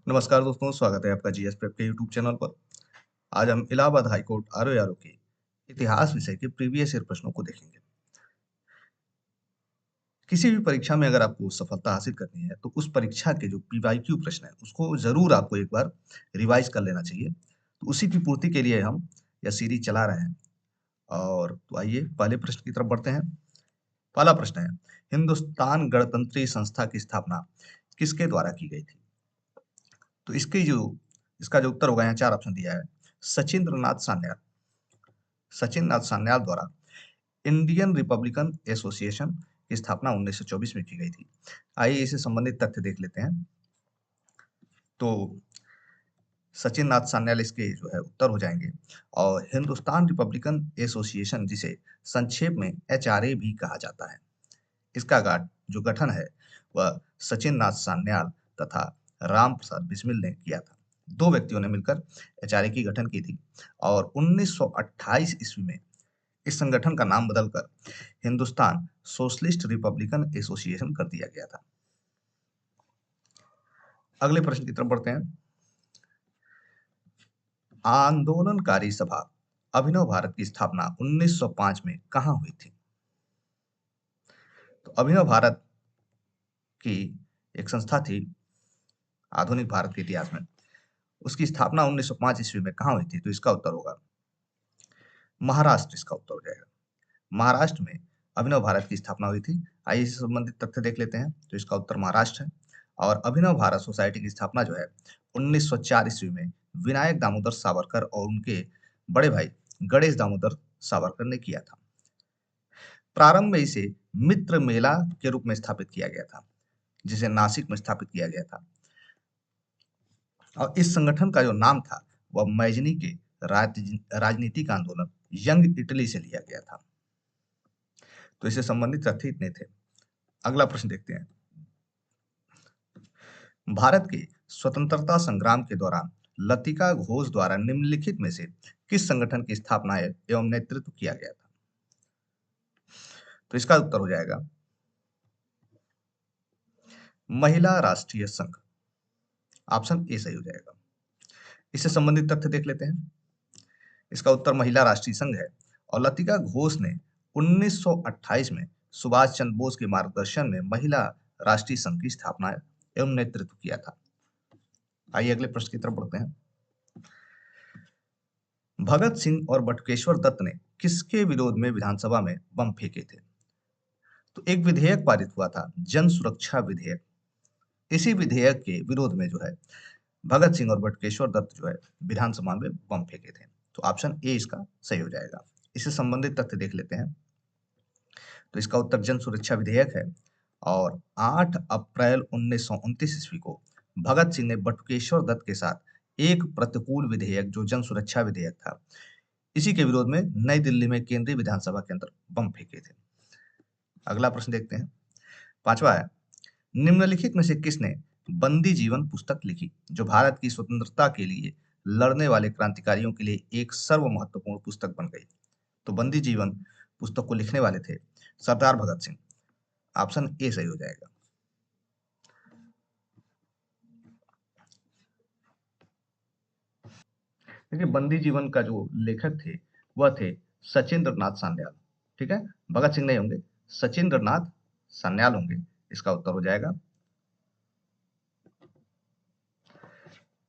नमस्कार दोस्तों, स्वागत है आपका जीएस प्रेप के यूट्यूब चैनल पर। आज हम इलाहाबाद हाई कोर्ट आरओ के इतिहास विषय के प्रीवियस ईयर प्रश्नों को देखेंगे। किसी भी परीक्षा में अगर आपको सफलता हासिल करनी है, तो उस परीक्षा के जो पीवाईक्यू प्रश्न है, उसको ज़रूर आपको एक बार रिवाइज़ कर लेना चाहिए। तो उसी की पूर्ति के लिए हम यह सीरीज़ चला रहे हैं। और तो आइए पहले प्रश्न की तरफ बढ़ते हैं। पहला प्रश्न है, हिंदुस्तान गणतंत्रीय संस्था की स्थापना किसके द्वारा की गई थी? तो इसका जो उत्तर होगा, यहाँ 4 ऑप्शन दिया है। सचिंद्र नाथ सान्याल, सचिन नाथ सान्याल द्वारा इंडियन रिपब्लिकन एसोसिएशन की स्थापना 1924 में की गई थी। आइए इससे संबंधित तथ्य देख लेते हैं। तो सचिन नाथ सान्याल इसके जो है उत्तर हो जाएंगे। और हिंदुस्तान रिपब्लिकन एसोसिएशन, जिसे संक्षेप में एचआरए भी कहा जाता है, इसका जो गठन है वह सचिन नाथ सान्याल तथा राम प्रसाद बिस्मिल ने किया था। दो व्यक्तियों ने मिलकर एचआरए की गठन की थी। और 1928 ईस्वी में इस संगठन का नाम बदलकर हिंदुस्तान सोशलिस्ट रिपब्लिकन एसोसिएशन कर दिया गया था। अगले प्रश्न की तरफ बढ़ते हैं। आंदोलनकारी सभा अभिनव भारत की स्थापना 1905 में कहाँ हुई थी? तो अभिनव भारत की एक संस्था थी आधुनिक भारत के इतिहास में। उसकी स्थापना 1905 ईस्वी में कहाँ हुई थी? तो इसका उत्तर होगा महाराष्ट्र। इसका उत्तर हो जाएगा महाराष्ट्र में अभिनव भारत की स्थापना हुई थी। आइए इससे संबंधित तथ्य देख लेते हैं। तो इसका उत्तर महाराष्ट्र है। और अभिनव भारत सोसाइटी की स्थापना जो है 1904 ईस्वी में विनायक दामोदर सावरकर और उनके बड़े भाई गणेश दामोदर सावरकर ने किया था। प्रारंभ में इसे मित्र मेला के रूप में स्थापित किया गया था, जिसे नासिक में स्थापित किया गया था। और इस संगठन का जो नाम था वह मैजनी के राजनीतिक आंदोलन यंग इटली से लिया गया था। तो इससे संबंधित तथ्य इतने थे। अगला प्रश्न देखते हैं। भारत के स्वतंत्रता संग्राम के दौरान लतिका घोष द्वारा निम्नलिखित में से किस संगठन की स्थापना एवं नेतृत्व किया गया था? तो इसका उत्तर हो जाएगा महिला राष्ट्रीय संघ। ऑप्शन ए सही हो जाएगा। इससे संबंधित तथ्य देख लेते हैं। इसका उत्तर महिला राष्ट्रीय संघ है। और लतिका घोष ने 1928 में सुभाष चंद्र बोस के मार्गदर्शन में महिला राष्ट्रीय संघ की स्थापना एवं नेतृत्व किया था। आइए अगले प्रश्न की तरफ बढ़ते हैं। भगत सिंह और बटुकेश्वर दत्त ने किसके विरोध में विधानसभा में बम फेंके थे? तो एक विधेयक पारित हुआ था, जन सुरक्षा विधेयक। इसी विधेयक के विरोध में जो है भगत सिंह और बटुकेश्वर दत्त जो है विधानसभा में बम फेंके थे। तो ऑप्शन ए इसका सही हो जाएगा। इससे संबंधित तथ्य देख लेते हैं। तो इसका उत्तर जन सुरक्षा विधेयक है। और 8 अप्रैल 1929 ईस्वी को भगत सिंह ने बटुकेश्वर दत्त के साथ एक प्रतिकूल विधेयक, जो जन सुरक्षा विधेयक था, इसी के विरोध में नई दिल्ली में केंद्रीय विधानसभा के अंदर बम फेंके थे। अगला प्रश्न देखते हैं। पांचवा है, निम्नलिखित में से किसने बंदी जीवन पुस्तक लिखी, जो भारत की स्वतंत्रता के लिए लड़ने वाले क्रांतिकारियों के लिए एक सर्व महत्वपूर्ण पुस्तक बन गई? तो बंदी जीवन पुस्तक को लिखने वाले थे सरदार भगत सिंह। ऑप्शन ए सही हो जाएगा। देखिए, बंदी जीवन का जो लेखक थे वह थे सचिंद्र नाथ सान्याल। ठीक है, भगत सिंह नहीं होंगे, सचिंद्र नाथ सान्याल होंगे। इसका उत्तर हो जाएगा।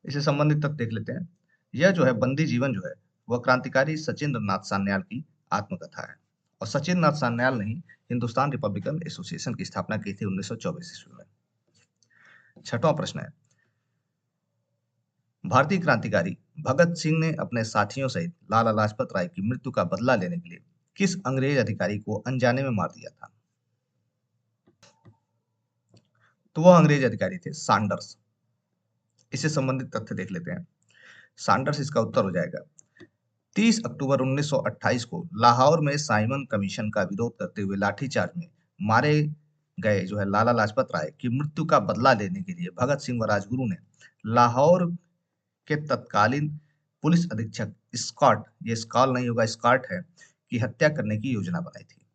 इससे संबंधित तथ्य देख लेते हैं। यह जो है बंदी जीवन जो है वह क्रांतिकारी सचिंद्र नाथ सान्याल की आत्मकथा है। और सचिंद्र नाथ सान्याल ने ही हिंदुस्तान रिपब्लिकन एसोसिएशन की स्थापना की थी 1924 ईस्वी में। छठवां प्रश्न है, भारतीय क्रांतिकारी भगत सिंह ने अपने साथियों सहित लाला लाजपत राय की मृत्यु का बदला लेने के लिए किस अंग्रेज अधिकारी को अनजाने में मार दिया था? तो वह अंग्रेज अधिकारी थे सैंडर्स। इससे संबंधित तथ्य देख लेते हैं। सैंडर्स इसका उत्तर हो जाएगा। 30 अक्टूबर 1928 को लाहौर में साइमन कमीशन का विरोध करते हुए लाठीचार्ज में मारे गए जो है लाला लाजपत राय की मृत्यु का बदला लेने के लिए भगत सिंह व राजगुरु ने लाहौर के तत्कालीन पुलिस अधीक्षक स्कॉट, ये स्कॉल नहीं होगा स्कॉट है, की हत्या करने की योजना बनाई थी।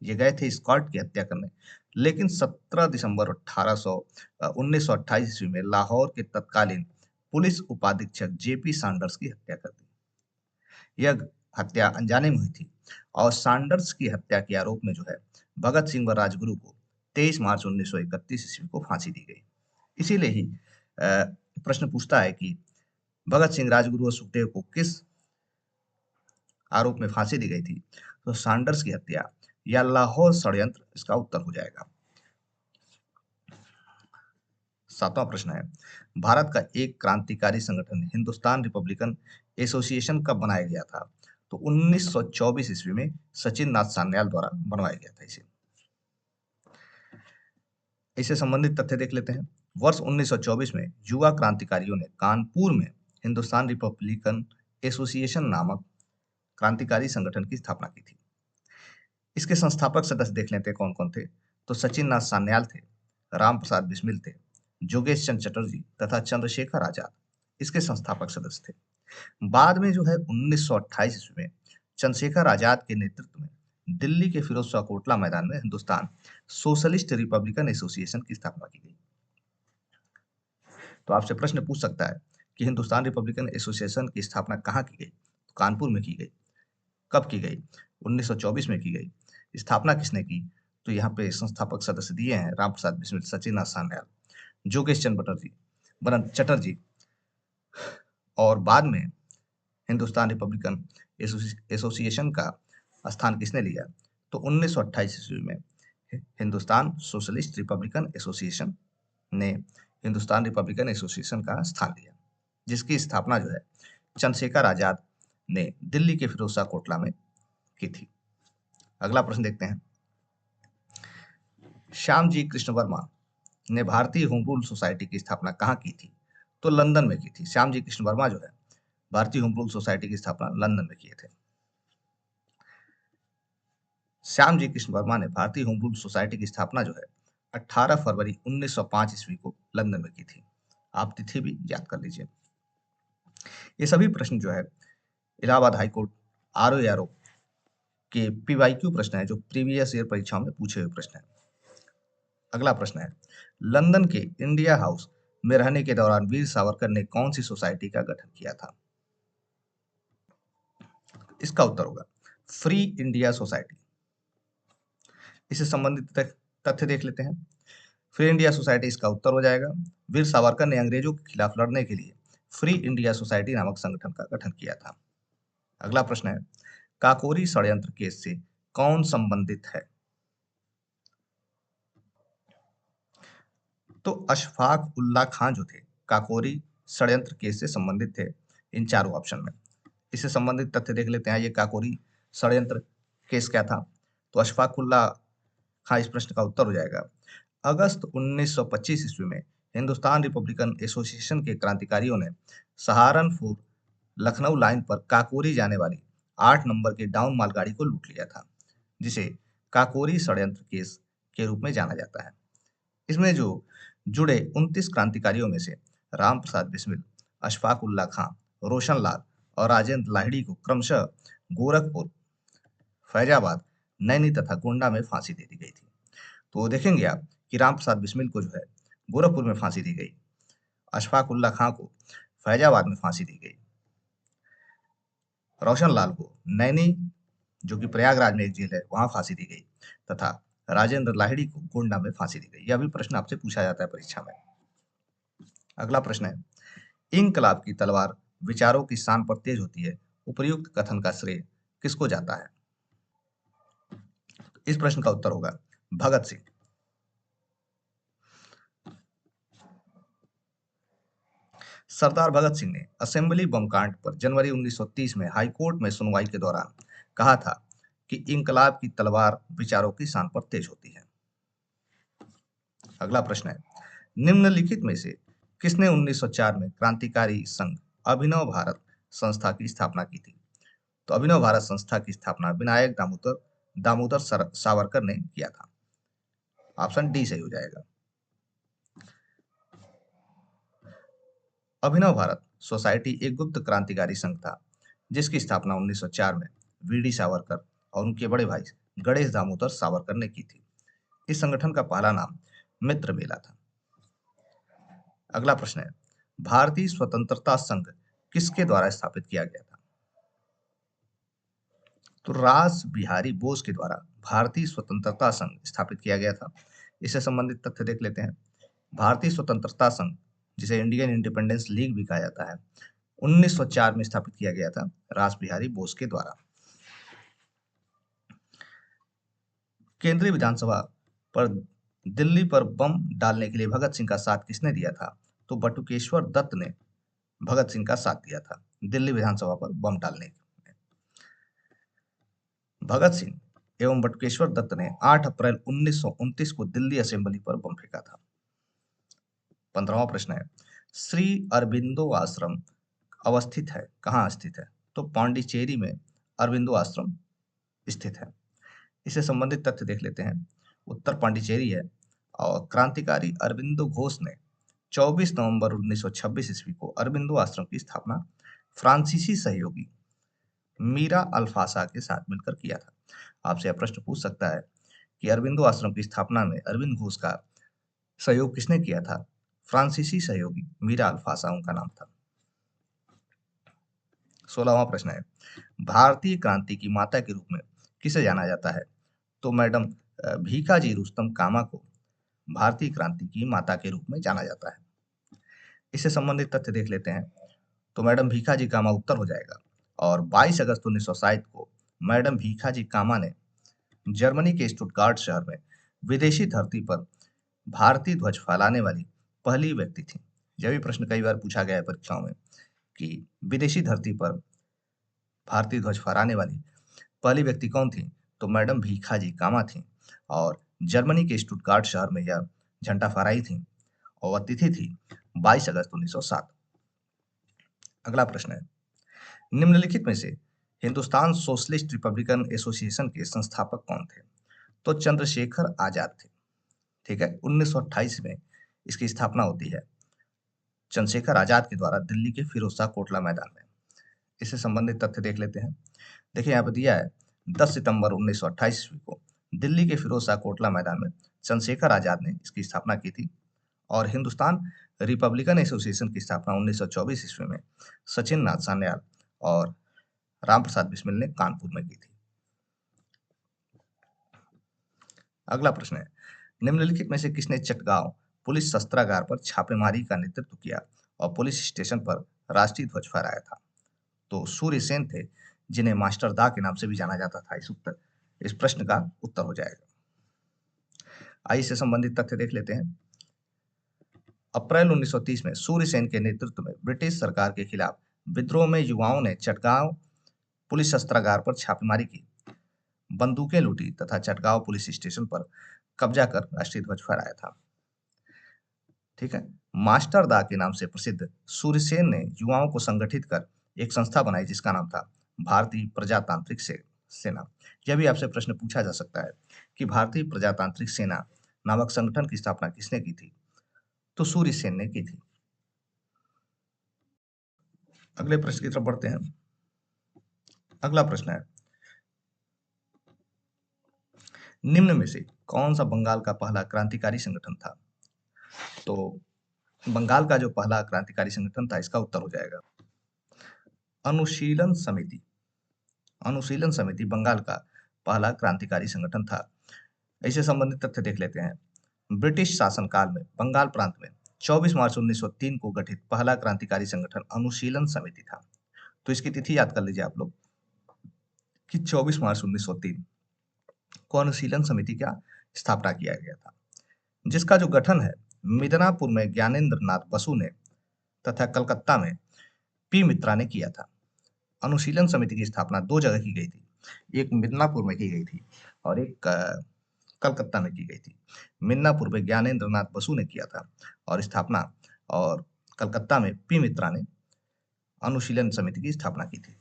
ये गए थे स्कॉट की हत्या करने। लेकिन 17 दिसंबर 1928 ईस्वी में लाहौर के तत्कालीन पुलिस उपाधीक्षक जेपी सैंडर्स की हत्या कर दी। यह हत्या अनजाने में हुई थी और सैंडर्स की हत्या के आरोप में जो है भगत सिंह व राजगुरु को 23 मार्च 1931 ईस्वी को फांसी दी गई। इसीलिए ही प्रश्न पूछता है कि भगत सिंह, राजगुरु और सुखदेव को किस आरोप में फांसी दी गई थी? तो सैंडर्स की हत्या या लाहौर षड्यंत्र इसका उत्तर हो जाएगा। 7वां प्रश्न है, भारत का एक क्रांतिकारी संगठन हिंदुस्तान रिपब्लिकन एसोसिएशन कब बनाया गया था? तो 1924 ईस्वी में सचिन नाथ सान्याल द्वारा बनवाया गया था इसे। इससे संबंधित तथ्य देख लेते हैं। वर्ष 1924 में युवा क्रांतिकारियों ने कानपुर में हिंदुस्तान रिपब्लिकन एसोसिएशन नामक क्रांतिकारी संगठन की स्थापना की थी। इसके संस्थापक सदस्य देख लेते हैं कौन कौन थे। तो सचिन नाथ सान्याल थे, राम प्रसाद बिस्मिल थे, जोगेश चंद्र चटर्जी तथा चंद्रशेखर आजाद इसके संस्थापक सदस्य थे। बाद में जो है 1928 ईस्वी में चंद्रशेखर आजाद के नेतृत्व में दिल्ली के फिरोज शाह कोटला मैदान में हिंदुस्तान सोशलिस्ट रिपब्लिकन एसोसिएशन की स्थापना की गई। तो आपसे प्रश्न पूछ सकता है कि हिंदुस्तान रिपब्लिकन एसोसिएशन की स्थापना कहाँ की गई? तो कानपुर में की गई। कब की गई? 1924 में की गई। स्थापना किसने की? तो यहाँ पे संस्थापक सदस्य दिए हैं राम प्रसाद बिस्मिल, सचिन नाथ सान्याल, जोगेश चंद्र चटर्जी और बाद में हिंदुस्तान रिपब्लिकन एसोसिएशन का स्थान किसने लिया? तो 1928 ईस्वी में हिंदुस्तान सोशलिस्ट रिपब्लिकन एसोसिएशन ने हिंदुस्तान रिपब्लिकन एसोसिएशन का स्थान लिया, जिसकी स्थापना जो है चंद्रशेखर आजाद ने दिल्ली के फिरोज शाह कोटला में की थी। अगला प्रश्न देखते हैं। श्यामजी कृष्ण वर्मा ने भारतीय होम रूल सोसाइटी की स्थापना कहाँ की थी? तो लंदन में की थी। श्यामजी कृष्ण वर्मा जो है भारतीय होम रूल सोसाइटी की स्थापना लंदन में किए थे। श्यामजी कृष्ण वर्मा ने भारतीय होम रूल सोसाइटी की स्थापना जो है 18 फरवरी 1905 ईस्वी को लंदन में की थी। आप तिथि भी याद कर लीजिए। ये सभी प्रश्न जो है इलाहाबाद हाईकोर्ट आरओ के पीवाईक्यू प्रश्न है, जो प्रीवियस ईयर परीक्षाओं में पूछे हुए प्रश्न है। अगला प्रश्न है, लंदन के इंडिया हाउस में रहने के दौरान वीर सावरकर ने कौन सी सोसाइटी का गठन किया था? इसका उत्तर होगा फ्री इंडिया सोसाइटी। इससे संबंधित तथ्य देख लेते हैं। फ्री इंडिया सोसाइटी इसका उत्तर हो जाएगा। वीर सावरकर ने अंग्रेजों के खिलाफ लड़ने के लिए फ्री इंडिया सोसाइटी नामक संगठन का गठन किया था। अगला प्रश्न है, काकोरी षड्यंत्र केस से कौन संबंधित है? तो अशफाक उल्ला खां जो थे काकोरी षड्यंत्र केस से संबंधित थे इन चारों ऑप्शन में। इससे संबंधित तथ्य देख लेते हैं। ये काकोरी षड्यंत्र केस क्या था? तो अशफाक उल्ला खां इस प्रश्न का उत्तर हो जाएगा। अगस्त 1925 ईस्वी में हिंदुस्तान रिपब्लिकन एसोसिएशन के क्रांतिकारियों ने सहारनपुर लखनऊ लाइन पर काकोरी जाने वाली 8 नंबर की डाउन मालगाड़ी को लूट लिया था, जिसे काकोरी षड्यंत्र केस के रूप में जाना जाता है। इसमें जो जुड़े 29 क्रांतिकारियों में से राम प्रसाद बिस्मिल, अशफाक उल्ला खां, रोशन लाल और राजेंद्र लाहिड़ी को क्रमशः गोरखपुर, फैजाबाद, नैनी तथा गोंडा में फांसी दे दी गई थी। तो देखेंगे आप कि राम प्रसाद बिस्मिल को जो है गोरखपुर में फांसी दी गई, अशफाक उल्ला खां को फैजाबाद में फांसी दी गई, रोशन लाल को नैनी जो कि प्रयागराज में एक जेल है वहां फांसी दी गई तथा राजेंद्र लाहिड़ी को गोंडा में फांसी दी गई। यह भी प्रश्न आपसे पूछा जाता है परीक्षा में। अगला प्रश्न है, इंकलाब की तलवार विचारों की शान पर तेज होती है, उपर्युक्त कथन का श्रेय किसको जाता है? इस प्रश्न का उत्तर होगा भगत सिंह। सरदार भगत सिंह ने असेंबली बम कांड पर जनवरी 1930 में हाईकोर्ट में सुनवाई के दौरान कहा था कि इंकलाब की तलवार विचारों की शान पर तेज होती है। अगला प्रश्न है, निम्नलिखित में से किसने 1904 में क्रांतिकारी संघ अभिनव भारत संस्था की स्थापना की थी? तो अभिनव भारत संस्था की स्थापना विनायक दामोदर सावरकर ने किया था। ऑप्शन डी सही हो जाएगा। अभिनव भारत सोसाइटी एक गुप्त क्रांतिकारी संघ था, जिसकी स्थापना 1904 में वीडी सावरकर और उनके बड़े भाई गणेश दामोदर सावरकर ने की थी। इस संगठन का पहला नाम मित्र मेला था। अगला प्रश्न है, भारतीय स्वतंत्रता संघ किसके द्वारा स्थापित किया गया था? तो रास बिहारी बोस के द्वारा भारतीय स्वतंत्रता संघ स्थापित किया गया था। इससे संबंधित तथ्य देख लेते हैं। भारतीय स्वतंत्रता संघ, जिसे इंडियन इंडिपेंडेंस लीग भी कहा जाता है, 1904 में स्थापित किया गया था रास बिहारी बोस के द्वारा। केंद्रीय विधानसभा पर दिल्ली पर बम डालने के लिए भगत सिंह का साथ किसने दिया था? तो बटुकेश्वर दत्त ने भगत सिंह का साथ दिया था दिल्ली विधानसभा पर बम डालने में। भगत सिंह एवं बटुकेश्वर दत्त ने 8 अप्रैल 1929 को दिल्ली असेंबली पर बम फेंका था। 15वां प्रश्न है, श्री अरबिंदो आश्रम अवस्थित है, कहाँ स्थित है? तो पांडिचेरी में अरबिंदो आश्रम स्थित है। इससे संबंधित तथ्य देख लेते हैं। उत्तर पांडिचेरी है और क्रांतिकारी अरबिंदो घोष ने 24 नवंबर 1926 ईस्वी को अरबिंदो आश्रम की स्थापना फ्रांसीसी सहयोगी मीरा अल्फासा के साथ मिलकर किया था। आपसे यह प्रश्न पूछ सकता है कि अरबिंदो आश्रम की स्थापना में अरविंद घोष का सहयोग किसने किया था? फ्रांसीसी सहयोगी मीरा अल्फासा उनका नाम था। 16वां प्रश्न है, भारतीय क्रांति की माता के रूप में किसे जाना जाता है? तो मैडम भीखाजी रुस्तम कामा को भारतीय क्रांति की माता के रूप में जाना जाता है। इससे संबंधित तथ्य देख लेते हैं। तो मैडम भीखाजी कामा उत्तर हो जाएगा। और 22 अगस्त 1960 को मैडम भीखाजी कामा ने जर्मनी के स्टुटगार्ट शहर में विदेशी धरती पर भारतीय ध्वज फहराने वाली पहली व्यक्ति थी। यह भी प्रश्न कई बार पूछा गया है परीक्षाओं में कि विदेशी धरती पर भारतीय ध्वज फहराने वाली पहली व्यक्ति कौन थी? तो मैडम भीखाजी कामा थी और जर्मनी के स्टुटगार्ट शहर में यह झंडा फहराई थी और वह तिथि थी 22 अगस्त 1907। अगला प्रश्न है, निम्नलिखित में से हिंदुस्तान सोशलिस्ट रिपब्लिकन एसोसिएशन के संस्थापक कौन थे? तो चंद्रशेखर आजाद थे। ठीक है, 1928 में इसकी स्थापना होती है चंद्रशेखर आजाद के द्वारा दिल्ली के फिरोजशाह कोटला मैदान में। इससे संबंधित तथ्य देख लेते हैं। देखिए यहाँ पर दिया है 10 सितंबर 1928 ईस्वी को दिल्ली के फिरोजशाह कोटला मैदान में चंद्रशेखर आजाद ने इसकी स्थापना की थी और हिंदुस्तान रिपब्लिकन एसोसिएशन की स्थापना 1924 ईस्वी में सचिन नाथ सान्याल और राम प्रसाद बिस्मिल ने कानपुर में की थी। अगला प्रश्न है, निम्नलिखित में से किसने चटगांव पुलिस शस्त्रागार पर छापेमारी का नेतृत्व किया और पुलिस स्टेशन पर राष्ट्रीय ध्वज फहराया था? तो सूर्य सेन थे, जिन्हें मास्टर दा के नाम से भी जाना जाता था। इस प्रश्न का उत्तर हो जाएगा। आइए से संबंधित तथ्य देख लेते हैं। अप्रैल 1930 में सूर्य सेन के नेतृत्व में ब्रिटिश सरकार के खिलाफ विद्रोह में युवाओं ने चटगांव पुलिस शस्त्रागार पर छापेमारी की, बंदूकें लूटी तथा चटगांव पुलिस स्टेशन पर कब्जा कर राष्ट्रीय ध्वज फहराया था। ठीक है, मास्टर दा के नाम से प्रसिद्ध सूर्यसेन ने युवाओं को संगठित कर एक संस्था बनाई जिसका नाम था भारतीय प्रजातांत्रिक सेना। यह भी आपसे प्रश्न पूछा जा सकता है कि भारतीय प्रजातांत्रिक सेना नामक संगठन की स्थापना किसने की थी? तो सूर्यसेन ने की थी। अगले प्रश्न की तरफ बढ़ते हैं। अगला प्रश्न है, निम्न में से कौन सा बंगाल का पहला क्रांतिकारी संगठन था? तो बंगाल का जो पहला क्रांतिकारी संगठन था इसका उत्तर हो जाएगा अनुशीलन समिति। अनुशीलन समिति बंगाल का पहला क्रांतिकारी संगठन था। इससे संबंधित तथ्य देख लेते हैं। ब्रिटिश शासनकाल में बंगाल प्रांत में 24 मार्च 1903 को गठित पहला क्रांतिकारी संगठन अनुशीलन समिति था। तो इसकी तिथि याद कर लीजिए आप लोग कि 24 मार्च 1903 को अनुशीलन समिति का स्थापना किया गया था, जिसका जो गठन है मिदनापुर में ज्ञानेंद्र नाथ बसु ने तथा कलकत्ता में पी मित्रा ने किया था। अनुशीलन समिति की स्थापना दो जगह की गई थी, एक मिदनापुर में की गई थी और एक कलकत्ता में की गई थी। मिदनापुर में ज्ञानेंद्र नाथ बसु ने किया था और स्थापना, और कलकत्ता में पी मित्रा ने अनुशीलन समिति की स्थापना की थी।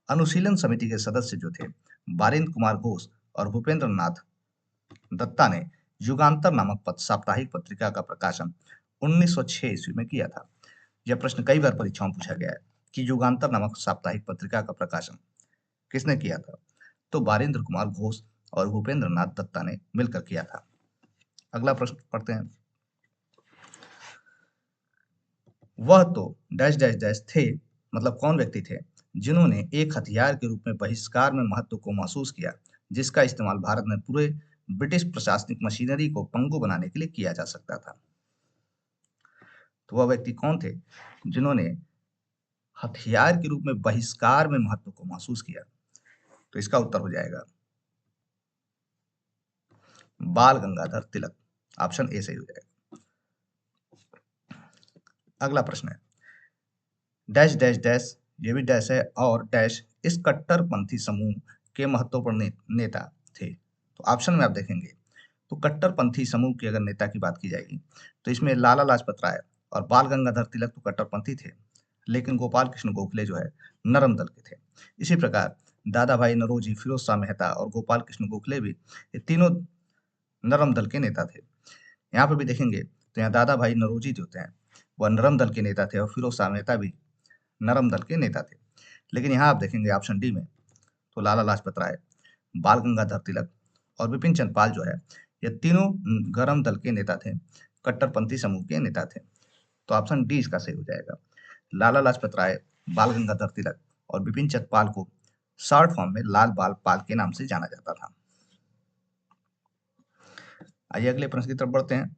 अनुशीलन समिति के सदस्य जो थे बारिंद्र कुमार घोष और भूपेंद्र नाथ दत्ता ने युगांतर नामक साप्ताहिक पत्रिका का प्रकाशन 1906 ईस्वी में किया था। यह प्रश्न कई बार परीक्षाओं में पूछा गया है कि युगांतर नामक साप्ताहिक पत्रिका का प्रकाशन किसने किया था? तो बारिंद्र कुमार घोष और भूपेंद्र नाथ दत्ता ने मिलकर किया था। अगला प्रश्न पढ़ते हैं। वह तो डैश डैश डैश थे, मतलब कौन व्यक्ति थे जिन्होंने एक हथियार के रूप में बहिष्कार में महत्व को महसूस किया, जिसका इस्तेमाल भारत में पूरे ब्रिटिश प्रशासनिक मशीनरी को पंगु बनाने के लिए किया जा सकता था। तो वह व्यक्ति कौन थे जिन्होंने हथियार के रूप में बहिष्कार में महत्व को महसूस किया? तो इसका उत्तर हो जाएगा बाल गंगाधर तिलक। ऑप्शन ए सही हो जाएगा। अगला प्रश्न है, डैश डैश डैश, ये भी डैश है, और डैश इस कट्टरपंथी समूह के महत्वपूर्ण नेता थे। तो ऑप्शन में आप देखेंगे तो कट्टरपंथी समूह की अगर नेता की बात की जाएगी तो इसमें लाला लाजपत राय और बाल गंगाधर तिलक तो कट्टरपंथी थे, लेकिन गोपाल कृष्ण गोखले जो है नरम दल के थे। इसी प्रकार दादा भाई नौरोजी, फिरोज शाह मेहता और गोपाल कृष्ण गोखले भी, ये तीनों नरम दल के नेता थे। यहाँ पे भी देखेंगे तो यहाँ दादा भाई नौरोजी जो होते हैं वह नरम दल के नेता थे और फिरोज शाह मेहता भी नरम दल के नेता थे। लेकिन यहाँ आप देखेंगे ऑप्शन डी में तो लाला लाजपत राय, बाल गंगाधर तिलक और विपिन चंद्र पाल जो है ये तीनों गरम दल के नेता थे, कट्टरपंथी समूह के नेता थे। तो ऑप्शन डी इसका सही हो जाएगा। लाला लाजपत राय, बाल गंगाधर तिलक और विपिन चंद्र पाल को शॉर्ट फॉर्म में लाल बाल पाल के नाम से जाना जाता था। आइए अगले प्रश्न की तरफ बढ़ते हैं।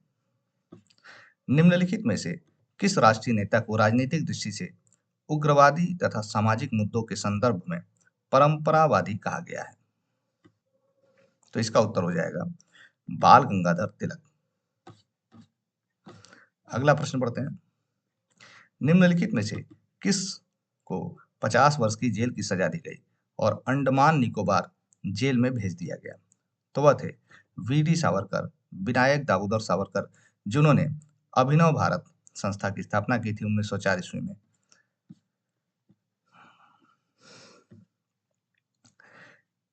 निम्नलिखित में से किस राष्ट्रीय नेता को राजनीतिक दृष्टि से उग्रवादी तथा सामाजिक मुद्दों के संदर्भ में परंपरावादी कहा गया है? तो इसका उत्तर हो जाएगा बाल गंगाधर तिलक। अगला प्रश्न पढ़ते हैं। निम्नलिखित में से किस को 50 वर्ष की जेल की सजा दी गई और अंडमान निकोबार जेल में भेज दिया गया? तो वह थे वीडी सावरकर, विनायक दामोदर सावरकर, जिन्होंने अभिनव भारत संस्था की स्थापना की थी 1904 ईस्वी में।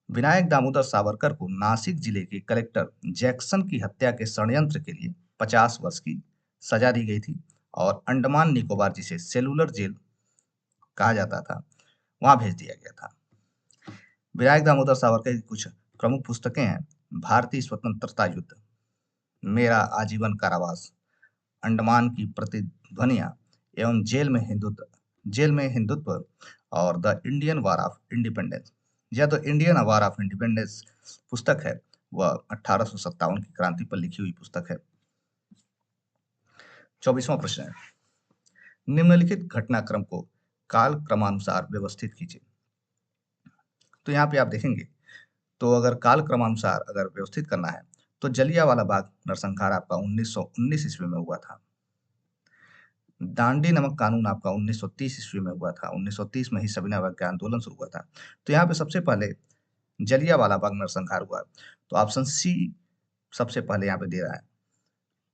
विनायक दामोदर सावरकर को नासिक जिले के कलेक्टर जैक्सन की हत्या के षड्यंत्र के लिए 50 वर्ष की सजा दी गई थी और अंडमान निकोबार, जिसे सेलुलर जेल कहा जाता था, वहां भेज दिया गया था। विनायक दामोदर सावरकर की कुछ प्रमुख पुस्तकें हैं भारतीय स्वतंत्रता युद्ध, मेरा आजीवन कारावास, अंडमान की प्रतिध्वनियां एवं जेल में हिंदुत्व और the Indian war of independence. यह तो इंडियन वार ऑफ इंडिपेंडेंस पुस्तक है, वह 1857 की क्रांति पर लिखी हुई पुस्तक है। 24वां प्रश्न है, निम्नलिखित घटनाक्रम को काल क्रमानुसार व्यवस्थित कीजिए। तो यहाँ पे आप देखेंगे तो अगर काल क्रमानुसार अगर व्यवस्थित करना है तो जलियांवाला बाग नरसंहार आपका 1919 ईस्वी में हुआ था। दांडी नमक कानून आपका 1930 ईस्वी में हुआ था। 1930 में ही सविनय अवज्ञा आंदोलन शुरू हुआ था। तो यहाँ पे सबसे पहले जलियांवाला बाग नरसंहार हुआ। तो ऑप्शन सी सबसे पहले यहाँ पे दे रहा है,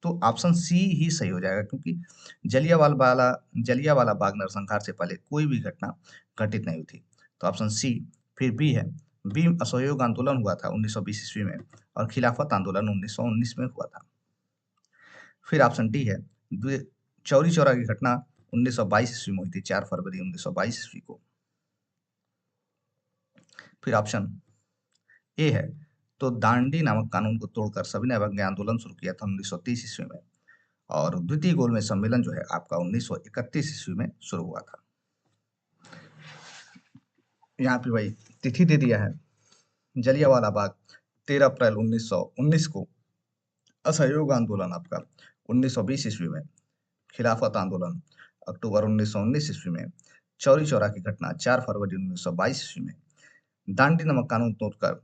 तो ऑप्शन सी ही सही हो जाएगा, क्योंकि जलियांवाला बाग नरसंहार से पहले कोई भी घटना घटित नहीं हुई थी। तो ऑप्शन सी। फिर बी है, बी असहयोग आंदोलन हुआ था 1920 ईस्वी में और खिलाफत आंदोलन 1919 में हुआ था। फिर ऑप्शन डी है, चौरी चौरा की घटना 1922 ईस्वी में हुई थी, 4 फरवरी 1922 ईस्वी को। फिर ऑप्शन ए है, तो दांडी नामक कानून को तोड़कर सविनय अवज्ञा आंदोलन शुरू किया था 1930 ईस्वी में, और द्वितीय गोलमेज सम्मेलन जो है आपका 1931 ईस्वी में शुरू हुआ था। यहाँ पे भाई तिथि दे दिया है, जलियांवाला बाग 13 अप्रैल 1919 को, असहयोग आंदोलन आपका 1920 ईस्वी में, खिलाफत आंदोलन अक्टूबर 1919 ईस्वी में, चौरी चौरा की घटना 4 फरवरी 1922 ईस्वी में, दांडी नमक कानून तोड़कर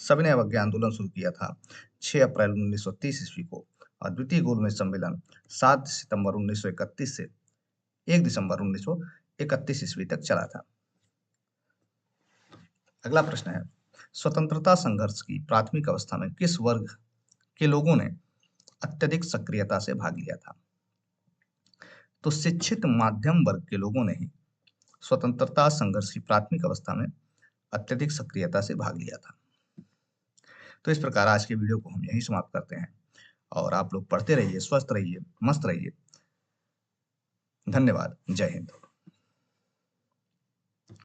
सविनय अवज्ञा आंदोलन शुरू किया था 6 अप्रैल 1930 ईस्वी को, और द्वितीय गोलमेज सम्मेलन 7 सितंबर 1931 से 1 दिसंबर 1931 ईस्वी तक चला था। अगला प्रश्न है, स्वतंत्रता संघर्ष की प्राथमिक अवस्था में किस वर्ग के लोगों ने अत्यधिक सक्रियता से भाग लिया था? तो शिक्षित मध्यम वर्ग के लोगों ने ही स्वतंत्रता संघर्ष की प्राथमिक अवस्था में अत्यधिक सक्रियता से भाग लिया था। तो इस प्रकार आज के वीडियो को हम यहीं समाप्त करते हैं, और आप लोग पढ़ते रहिए, स्वस्थ रहिए, मस्त रहिए। धन्यवाद। जय हिंद।